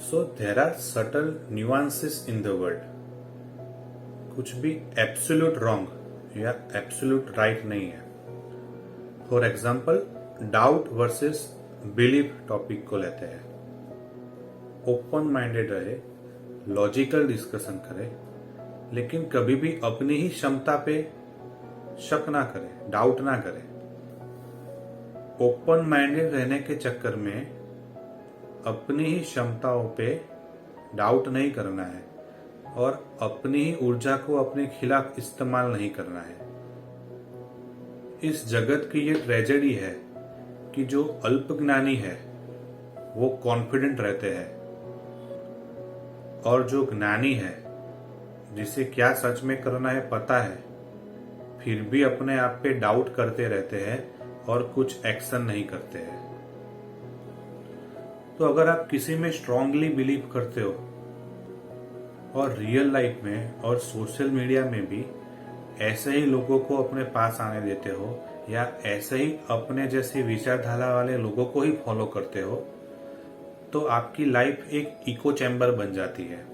So there are subtle nuances in the world. कुछ भी absolute wrong या absolute right नहीं है. For example, doubt versus believe topic को लेते हैं. ओपन माइंडेड रहे, लॉजिकल डिस्कशन करे, लेकिन कभी भी अपनी ही क्षमता पे शक ना करे, डाउट ना करे. ओपन माइंडेड रहने के चक्कर में अपनी ही क्षमताओं पे डाउट नहीं करना है और अपनी ही ऊर्जा को अपने खिलाफ इस्तेमाल नहीं करना है. इस जगत की ये ट्रेजेडी है कि जो अल्पज्ञानी है वो कॉन्फिडेंट रहते हैं और जो ज्ञानी है, जिसे क्या सच में करना है पता है, फिर भी अपने आप पे डाउट करते रहते हैं और कुछ एक्शन नहीं करते हैं. तो अगर आप किसी में स्ट्रांगली बिलीव करते हो और रियल लाइफ में और सोशल मीडिया में भी ऐसे ही लोगों को अपने पास आने देते हो या ऐसे ही अपने जैसी विचारधारा वाले लोगों को ही फॉलो करते हो, तो आपकी लाइफ एक इको चैम्बर बन जाती है.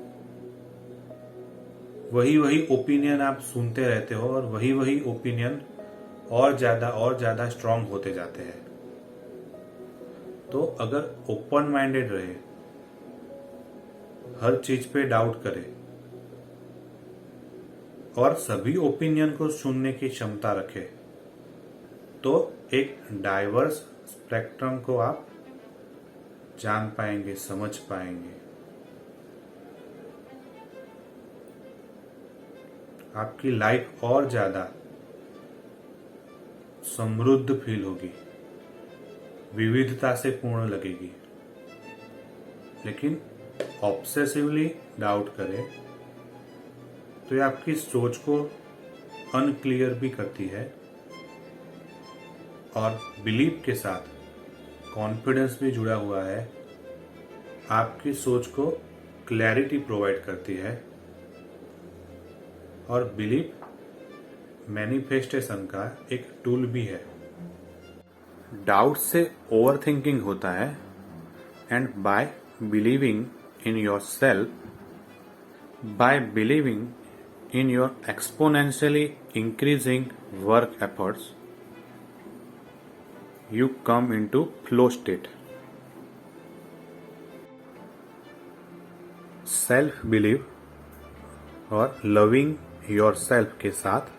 वही ओपिनियन आप सुनते रहते हो और वही ओपिनियन और ज्यादा स्ट्रांग होते जाते हैं. तो अगर ओपन माइंडेड रहे, हर चीज पे डाउट करे और सभी ओपिनियन को सुनने की क्षमता रखे, तो एक डाइवर्स स्पेक्ट्रम को आप जान पाएंगे, समझ पाएंगे. आपकी लाइफ और ज्यादा समृद्ध फील होगी, विविधता से पूर्ण लगेगी. लेकिन ऑब्सेसिवली डाउट करें तो ये आपकी सोच को अनक्लियर भी करती है और बिलीव के साथ कॉन्फिडेंस भी जुड़ा हुआ है. आपकी सोच को क्लैरिटी प्रोवाइड करती है और बिलीव मैनिफेस्टेशन का एक टूल भी है. डाउट से ओवर थिंकिंग होता है and bye believing in your self, bye believing in your exponentially increasing work efforts, you come into flow state. Self believe और लविंग योर सेल्फ के साथ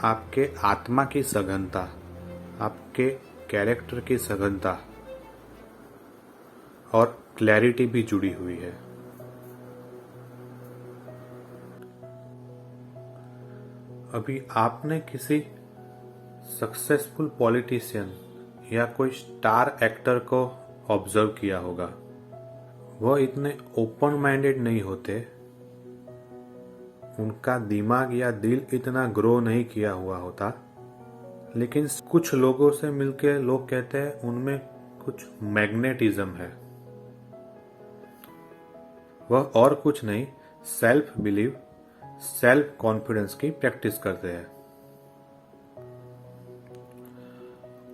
आपके आत्मा की सघनता, आपके कैरेक्टर की सघनता और क्लैरिटी भी जुड़ी हुई है. अभी आपने किसी सक्सेसफुल पॉलिटिशियन या कोई स्टार एक्टर को ऑब्जर्व किया होगा. वह इतने ओपन माइंडेड नहीं होते, उनका दिमाग या दिल इतना ग्रो नहीं किया हुआ होता, लेकिन कुछ लोगों से मिलके लोग कहते हैं उनमें कुछ मैग्नेटिज्म है. वह और कुछ नहीं, सेल्फ बिलीव, सेल्फ कॉन्फिडेंस की प्रैक्टिस करते हैं.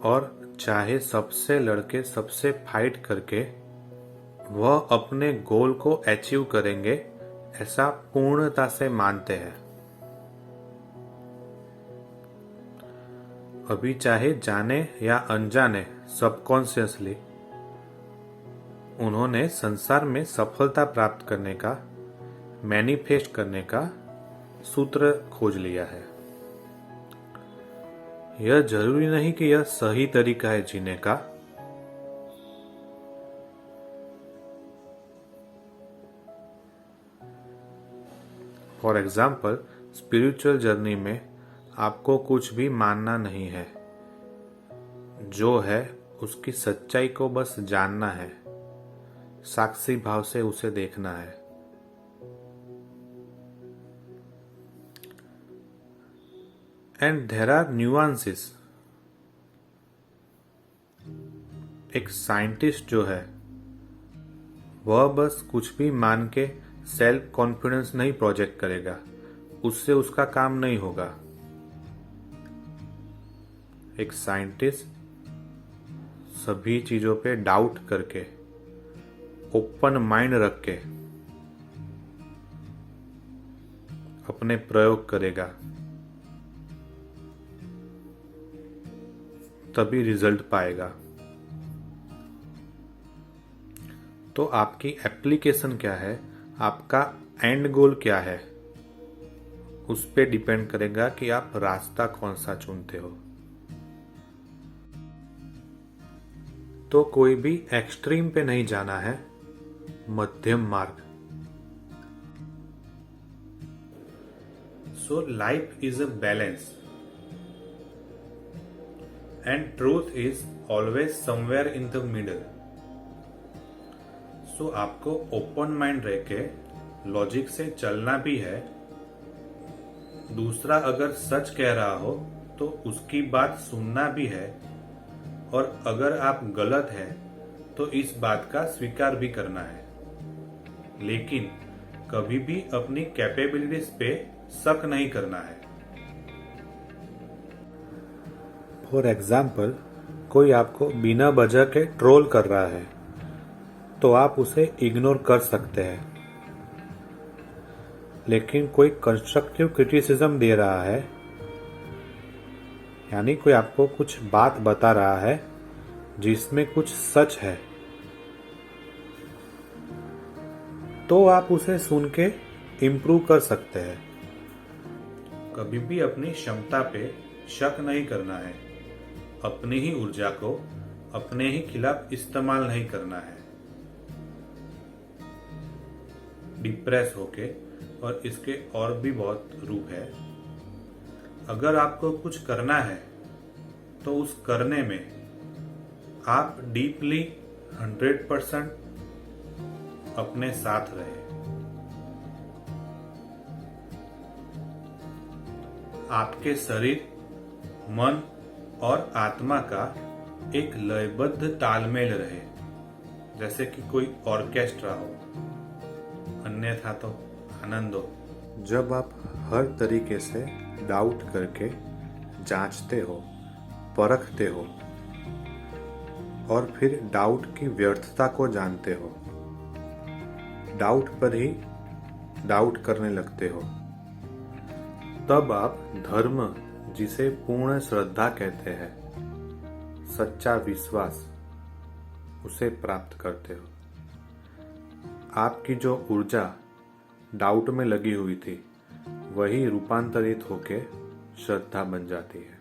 और चाहे सबसे लड़के, सबसे फाइट करके वह अपने गोल को अचीव करेंगे, ऐसा पूर्णता से मानते हैं. अभी चाहे जाने या अनजाने, सबकॉन्शियसली उन्होंने संसार में सफलता प्राप्त करने का, मैनिफेस्ट करने का सूत्र खोज लिया है. यह जरूरी नहीं कि यह सही तरीका है जीने का. फॉर एग्जाम्पल, स्पिरिचुअल जर्नी में आपको कुछ भी मानना नहीं है. जो है उसकी सच्चाई को बस जानना है, साक्षी भाव से उसे देखना है. And there are nuances. एक साइंटिस्ट जो है वह बस कुछ भी मान के सेल्फ कॉन्फिडेंस नहीं प्रोजेक्ट करेगा, उससे उसका काम नहीं होगा. एक साइंटिस्ट सभी चीजों पे डाउट करके ओपन माइंड रख के अपने प्रयोग करेगा तभी रिजल्ट पाएगा। तो आपकी एप्लीकेशन क्या है, आपका एंड गोल क्या है, उस पे डिपेंड करेगा कि आप रास्ता कौन सा चुनते हो। तो कोई भी एक्सट्रीम पे नहीं जाना है, मध्यम मार्ग। So life is a balance and truth is always somewhere in the middle. So आपको ओपन माइंड रह के लॉजिक से चलना भी है। दूसरा अगर सच कह रहा हो तो उसकी बात सुनना भी है, और अगर आप गलत है तो इस बात का स्वीकार भी करना है। लेकिन कभी भी अपनी कैपेबिलिटीज पे शक नहीं करना है। फॉर एग्जाम्पल, कोई आपको बिना वजह के ट्रोल कर रहा है तो आप उसे इग्नोर कर सकते हैं। लेकिन कोई कंस्ट्रक्टिव क्रिटिसिज्म दे रहा है, यानी कोई आपको कुछ बात बता रहा है जिसमें कुछ सच है, तो आप उसे सुन के इम्प्रूव कर सकते हैं। कभी भी अपनी क्षमता पे शक नहीं करना है। अपनी ही ऊर्जा को अपने ही खिलाफ इस्तेमाल नहीं करना है, डिप्रेस होके। और इसके और भी बहुत रूप है। अगर आपको कुछ करना है तो उस करने में आप डीपली 100% अपने साथ रहे। आपके शरीर, मन और आत्मा का एक लयबद्ध तालमेल रहे, जैसे कि कोई ऑर्केस्ट्रा हो, अन्यथा तो आनंद हो। जब आप हर तरीके से डाउट करके जांचते हो, परखते हो और फिर डाउट की व्यर्थता को जानते हो, डाउट पर ही डाउट करने लगते हो, तब आप धर्म, जिसे पूर्ण श्रद्धा कहते हैं, सच्चा विश्वास, उसे प्राप्त करते हो। आपकी जो ऊर्जा डाउट में लगी हुई थी वही रूपांतरित होके श्रद्धा बन जाती है।